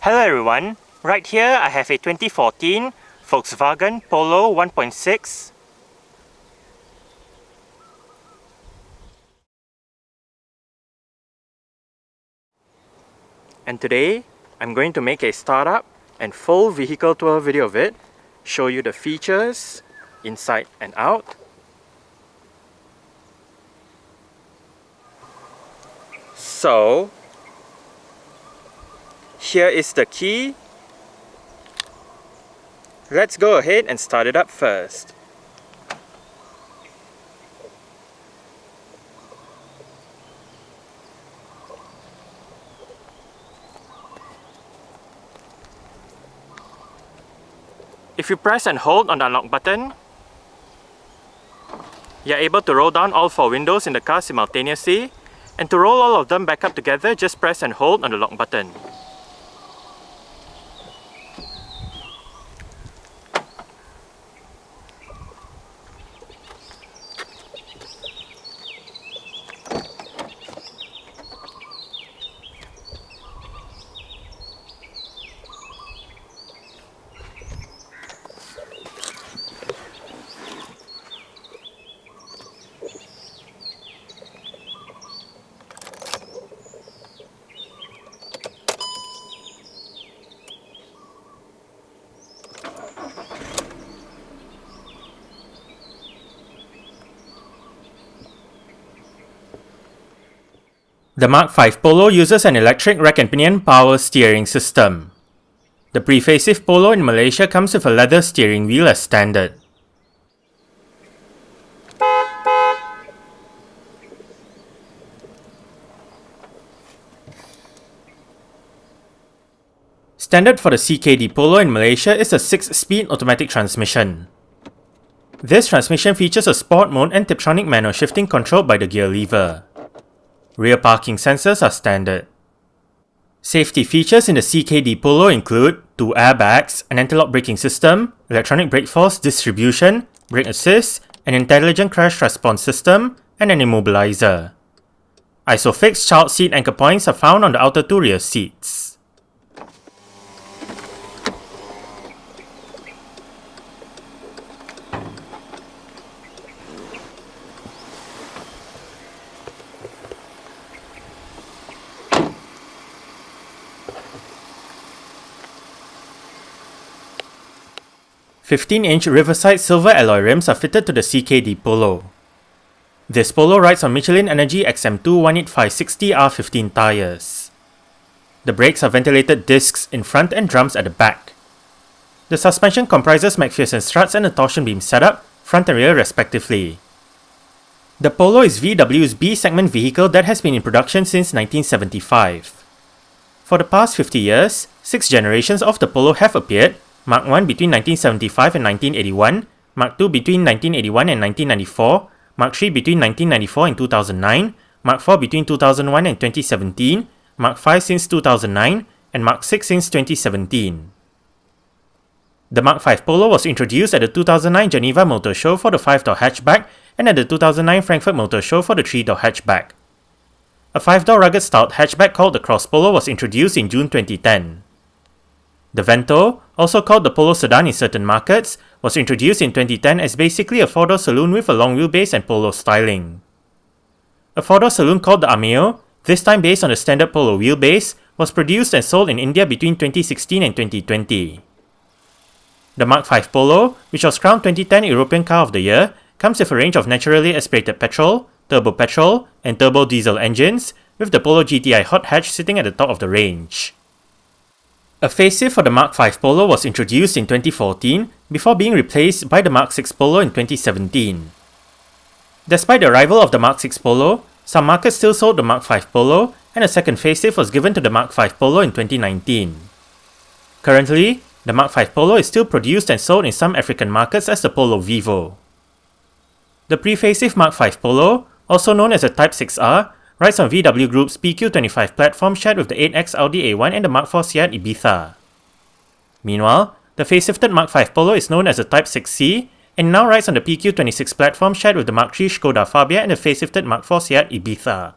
Hello everyone, right here I have a 2014 Volkswagen Polo 1.6. And today I'm going to make a startup and full vehicle tour video of it, show you the features inside and out. So here is the key. Let's go ahead and start it up first. If you press and hold on the unlock button, you're able to roll down all 4 windows in the car simultaneously, and to roll all of them back up together, just press and hold on the lock button. The Mark V Polo uses an electric rack and pinion power steering system. The pre-facelift Polo in Malaysia comes with a leather steering wheel as standard. Standard for the CKD Polo in Malaysia is a 6-speed automatic transmission. This transmission features a sport mode and Tiptronic manual shifting controlled by the gear lever. Rear parking sensors are standard. Safety features in the CKD Polo include 2 airbags, an anti-lock braking system, electronic brake force distribution, brake assist, an intelligent crash response system, and an immobilizer. Isofix child seat anchor points are found on the outer 2 rear seats. "15-inch Riverside silver alloy rims are fitted to the CKD Polo. This Polo rides on Michelin Energy XM2 185/60R15 tyres. The brakes are ventilated discs in front and drums at the back. The suspension comprises McPherson struts and a torsion beam setup, front and rear respectively. The Polo is VW's B-segment vehicle that has been in production since 1975. For the past 50 years, 6 generations of the Polo have appeared, Mark I between 1975 and 1981, Mark II between 1981 and 1994, Mark III between 1994 and 2009, Mark IV between 2001 and 2017, Mark V since 2009, and Mark VI since 2017. The Mark V Polo was introduced at the 2009 Geneva Motor Show for the 5-door hatchback and at the 2009 Frankfurt Motor Show for the 3-door hatchback. A 5-door rugged stout hatchback called the Cross Polo was introduced in June 2010. The Vento, also called the Polo Sedan in certain markets, was introduced in 2010 as basically a 4-door saloon with a long wheelbase and Polo styling. A 4-door saloon called the Ameo, this time based on the standard Polo wheelbase, was produced and sold in India between 2016 and 2020. The Mark V Polo, which was crowned 2010 European Car of the Year, comes with a range of naturally aspirated petrol, turbo petrol, and turbo diesel engines, with the Polo GTI hot hatch sitting at the top of the range. A facelift for the Mark V Polo was introduced in 2014 before being replaced by the Mark VI Polo in 2017. Despite the arrival of the Mark VI Polo, some markets still sold the Mark V Polo, and a second facelift was given to the Mark V Polo in 2019. Currently, the Mark V Polo is still produced and sold in some African markets as the Polo Vivo. The pre-facelift Mark V Polo, also known as the Type 6R, rides on VW Group's PQ25 platform shared with the 8X Audi A1 and the Mark IV Seat Ibiza. Meanwhile, the facelifted Mark V Polo is known as the Type 6C and now rides on the PQ26 platform shared with the Mark III Skoda Fabia and the facelifted Mark IV Seat Ibiza.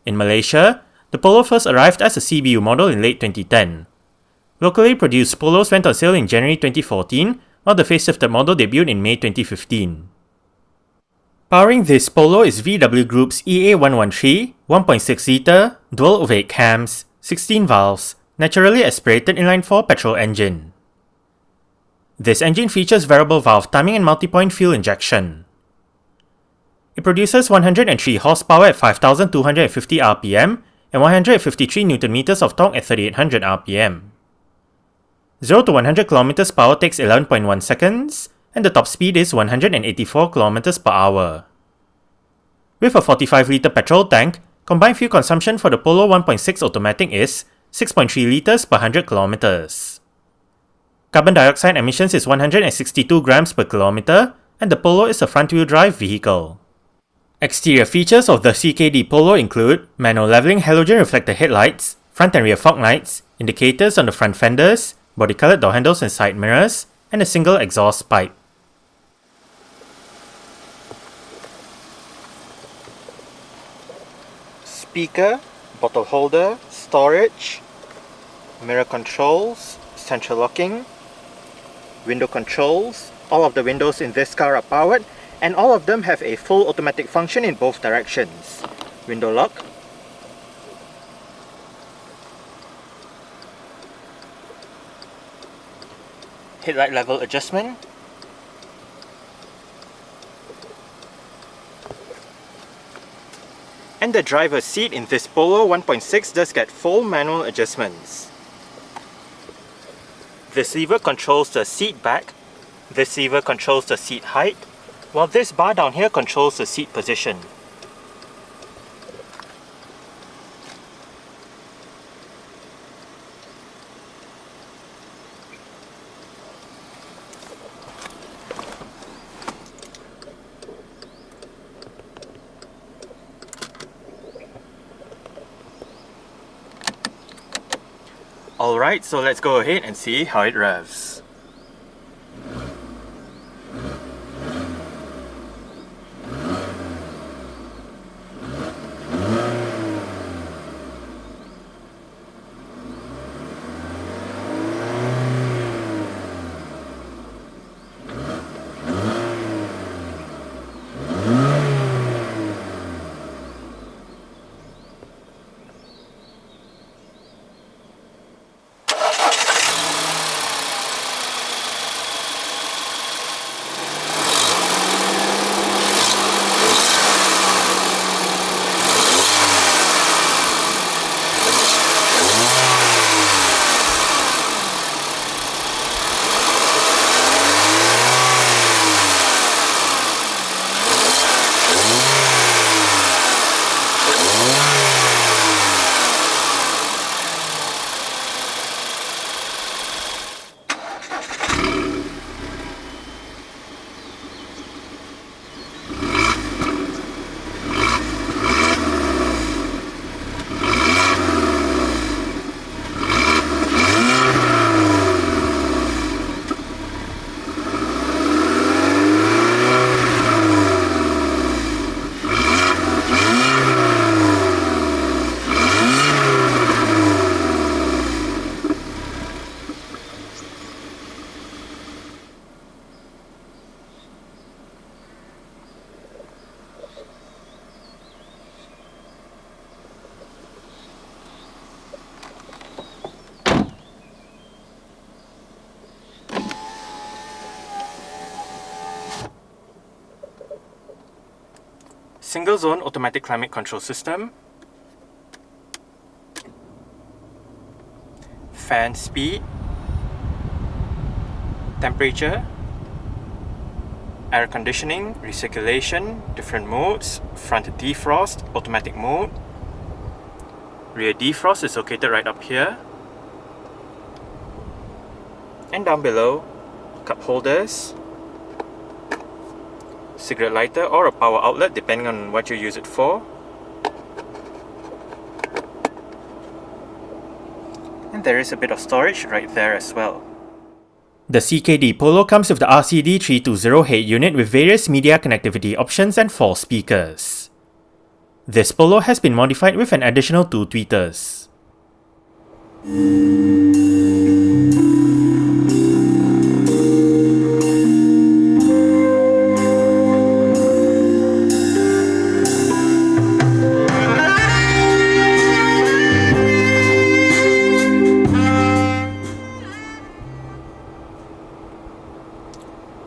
In Malaysia, The Polo first arrived as a CBU model in late 2010. Locally produced Polos went on sale in January 2014, while the facelifted model debuted in May 2015. Powering this Polo is VW Group's EA113 1.6 litre, dual ovate cams, 16 valves, naturally aspirated inline-4 petrol engine. This engine features variable valve timing and multi-point fuel injection. It produces 103 horsepower at 5,250 rpm and 153 Nm of torque at 3,800 rpm. 0 to 100 km per hour takes 11.1 seconds, and the top speed is 184 km per hour. With a 45-litre petrol tank, combined fuel consumption for the Polo 1.6 automatic is 6.3 litres per 100 km. Carbon dioxide emissions is 162 grams per kilometre, and the Polo is a front-wheel drive vehicle. Exterior features of the CKD Polo include manual leveling halogen reflector headlights, front and rear fog lights, indicators on the front fenders, body-coloured door handles and side mirrors, and a single exhaust pipe. Speaker, bottle holder, storage, mirror controls, central locking, window controls. All of the windows in this car are powered, and all of them have a full automatic function in both directions. Window lock, headlight level adjustment, and the driver's seat in this Polo 1.6 does get full manual adjustments. This lever controls the seat back, this lever controls the seat height, while this bar down here controls the seat position. Alright, so let's go ahead and see how it revs. Single zone automatic climate control system, fan speed, temperature, air conditioning, recirculation, different modes, front defrost, automatic mode, rear defrost is located right up here, and down below, cup holders, cigarette lighter or a power outlet depending on what you use it for, and there is a bit of storage right there as well. The CKD Polo comes with the RCD320 head unit with various media connectivity options and 4 speakers. This Polo has been modified with an additional 2 tweeters.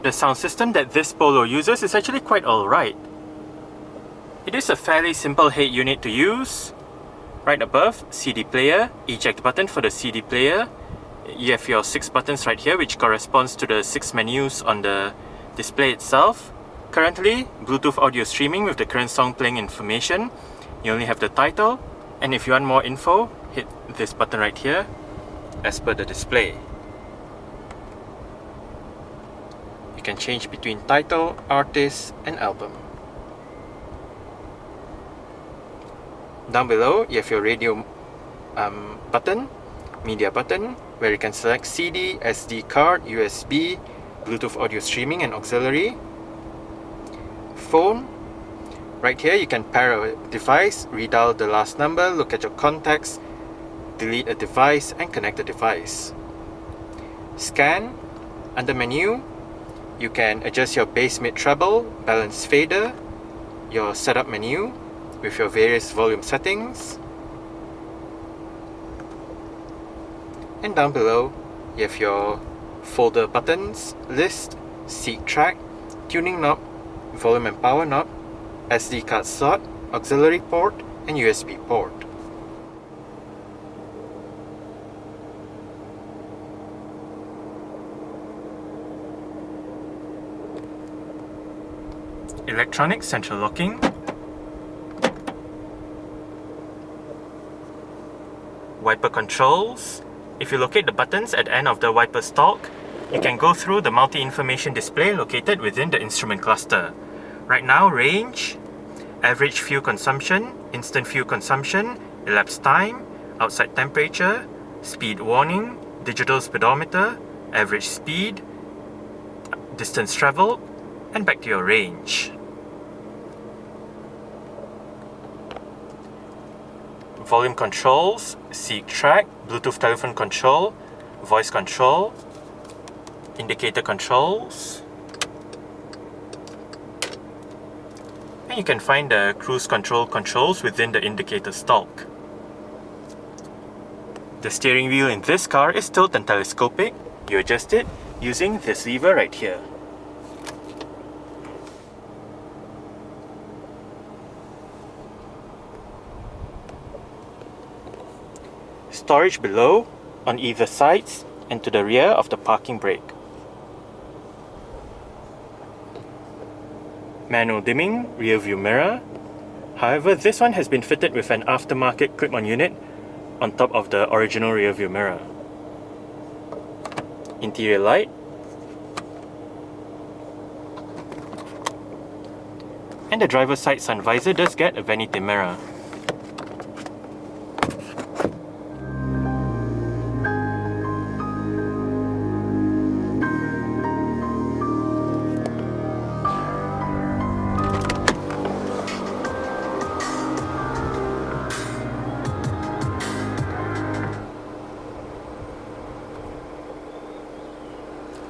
The sound system that this Polo uses is actually quite alright. It is a fairly simple head unit to use. Right above, CD player, eject button for the CD player. You have your 6 buttons right here, which corresponds to the 6 menus on the display itself. Currently, Bluetooth audio streaming with the current song playing information. You only have the title, and if you want more info, hit this button right here, as per the display. You can change between title, artist, and album. Down below, you have your radio button, media button, where you can select CD, SD card, USB, Bluetooth audio streaming and auxiliary. Phone. Right here you can pair a device, redial the last number, look at your contacts, delete a device and connect the device. Scan. Under menu, you can adjust your bass, mid, treble, balance fader, your setup menu with your various volume settings. And down below, you have your folder buttons, list, seek track, tuning knob, volume and power knob, SD card slot, auxiliary port, and USB port. Electronic central locking, wiper controls. If you locate the buttons at the end of the wiper stalk, you can go through the multi-information display located within the instrument cluster. Right now, range, average fuel consumption, instant fuel consumption, elapsed time, outside temperature, speed warning, digital speedometer, average speed, distance traveled, and back to your range. Volume controls, seek track, Bluetooth telephone control, voice control, indicator controls, and you can find the cruise control controls within the indicator stalk. The steering wheel in this car is tilt and telescopic. You adjust it using this lever right here. Storage below, on either sides, and to the rear of the parking brake. Manual dimming, rear view mirror. However, this one has been fitted with an aftermarket clip-on unit on top of the original rear view mirror. Interior light. And the driver's side sun visor does get a vanity mirror.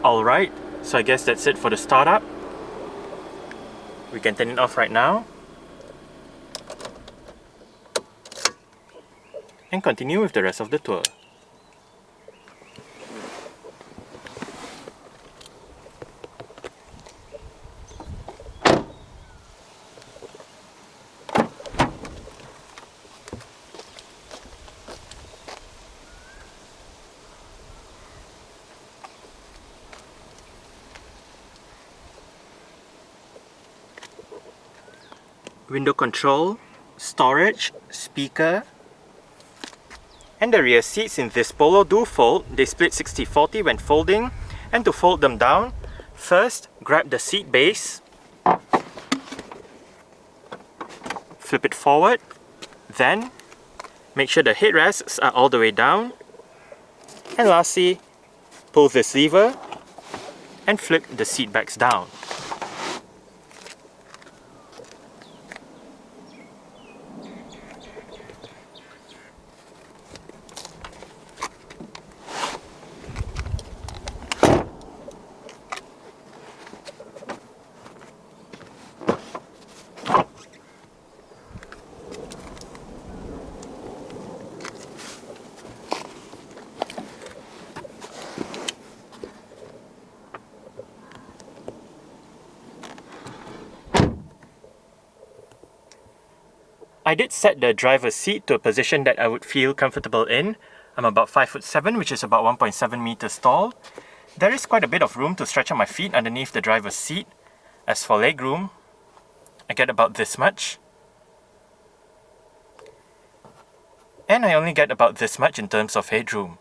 Alright, so I guess that's it for the startup. We can turn it off right now and continue with the rest of the tour. Window control, storage, speaker, and the rear seats in this Polo do fold. They split 60-40 when folding, and to fold them down, first grab the seat base, flip it forward, then make sure the headrests are all the way down, and lastly pull this lever and flip the seat backs down. I did set the driver's seat to a position that I would feel comfortable in. I'm about 5'7", which is about 1.7 meters tall. There is quite a bit of room to stretch out my feet underneath the driver's seat. As for legroom, I get about this much. And I only get about this much in terms of headroom.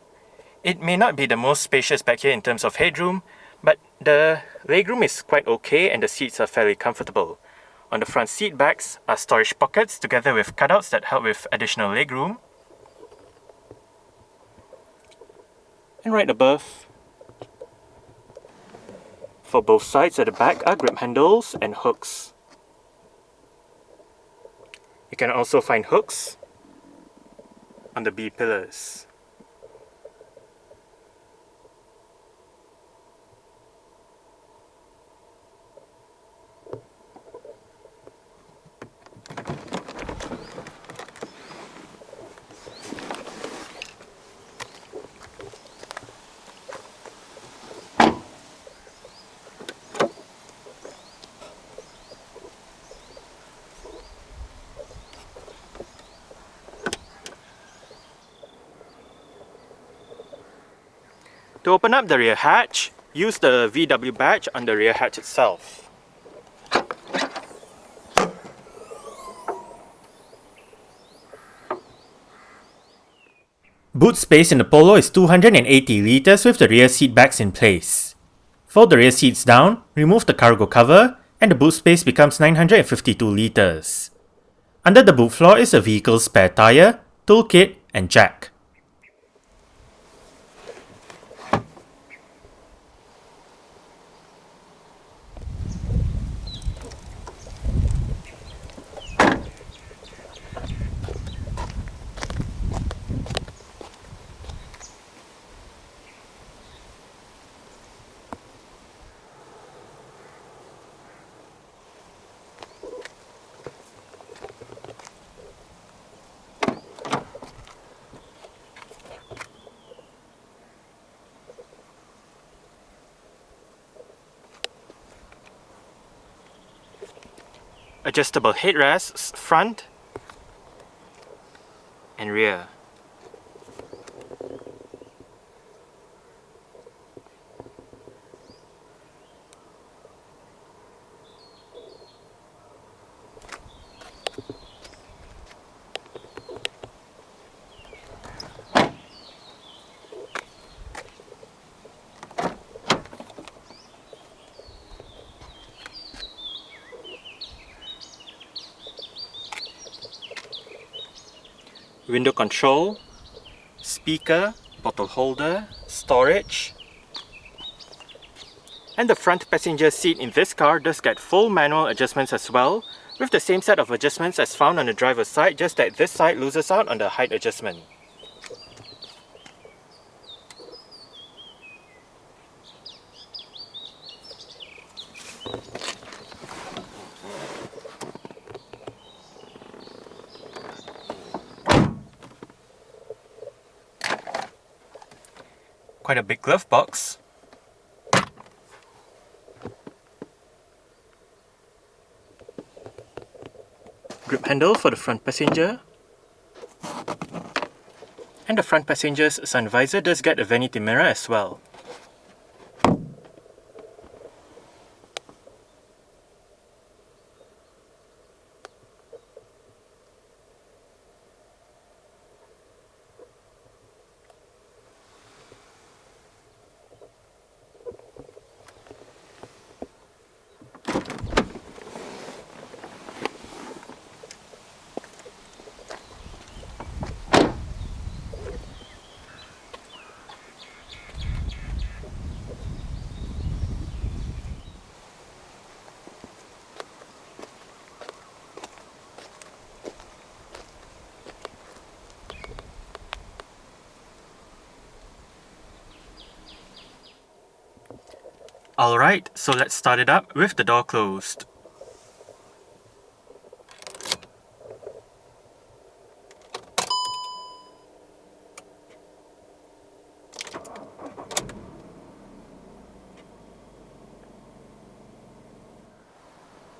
It may not be the most spacious back here in terms of headroom, but the legroom is quite okay and the seats are fairly comfortable. On the front seat backs are storage pockets together with cutouts that help with additional legroom. And right above, for both sides at the back are grip handles and hooks. You can also find hooks on the B pillars. To open up the rear hatch, use the VW badge on the rear hatch itself. Boot space in the Polo is 280 litres with the rear seat backs in place. Fold the rear seats down, remove the cargo cover, and the boot space becomes 952 litres. Under the boot floor is the vehicle's spare tyre, toolkit, and jack. Adjustable headrests front and rear. Window control, speaker, bottle holder, storage. And the front passenger seat in this car does get full manual adjustments as well, with the same set of adjustments as found on the driver's side, just that this side loses out on the height adjustment. Quite a big glove box. Grip handle for the front passenger. And the front passenger's sun visor does get a vanity mirror as well. Alright, so let's start it up with the door closed.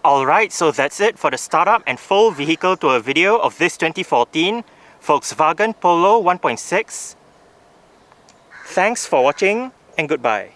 Alright, so that's it for the startup and full vehicle tour video of this 2014 Volkswagen Polo 1.6. Thanks for watching and goodbye.